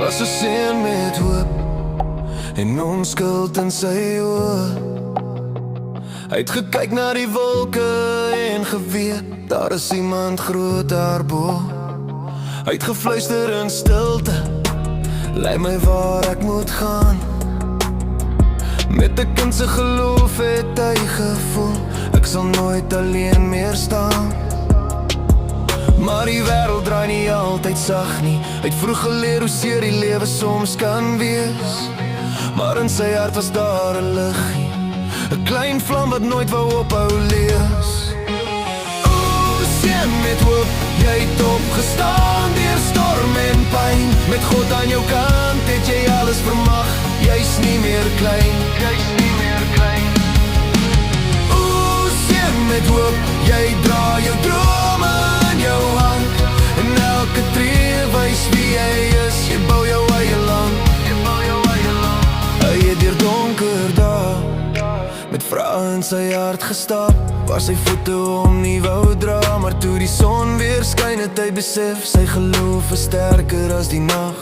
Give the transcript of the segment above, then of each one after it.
was 'n seun met hoop en onskuld in sy oë. Hy het gekyk na die wolke en geweet, daar is iemand groot daarbo. Hy het gefluister in stilte, lei my waar ek moet gaan. Met 'n kind se geloof het hy gevoel, ek sal nooit alleen meer staan. Maar die wêreld draai nie altyd sag nie. Hy het vroeg geleer hoe seer die lewe soms kan wees, maar in sy hart was daar 'n liggie, 'n klein vlam wat nooit wou ophou lees. O, seun met hoop, jy het opgestaan deur storm en pyn. Met God aan jou kant het jy alles vermag. Jy's nie meer klein, jy's nie meer klein. O, seun met hoop, jy dra jou drome in jou hand, en elke tree wys wie jy is. Jy bou jou eie land, jy bou jou eie land. Hy het deur donker dae met vrae in sy hart gestap, waar sy voete hom nie wou dra. Maar toe die son weer skyn het hy besef, sy geloof is sterker as die nag.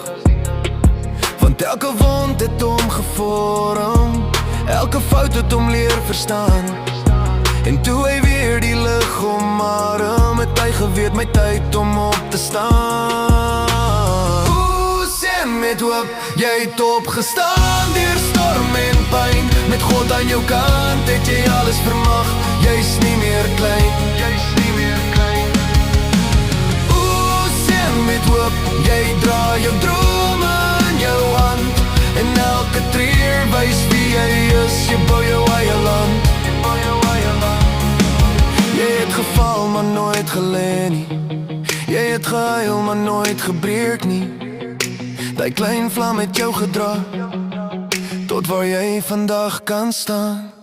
Want elke wond het hom gevorm, elke fout het hom leer verstaan. En toe hy weer die lig omarm, het hy geweet my tyd om op te staan. O, seun met hoop, jy het opgestaan deur storm en pyn. Met God aan jou kant het jy alles vermag. Jy's nie meer klein, jy's nie meer klein. O, seun met hoop, jy dra jou drome in jou hand, en elke tree wys wie jy is. Jy bou jou eie land, jy bou jou eie land. Jy het geval maar nooit gelê nie, jy het gehuil maar nooit gebreek nie. Die klein vlam het jou gedra tot waar jy vandag kan staan.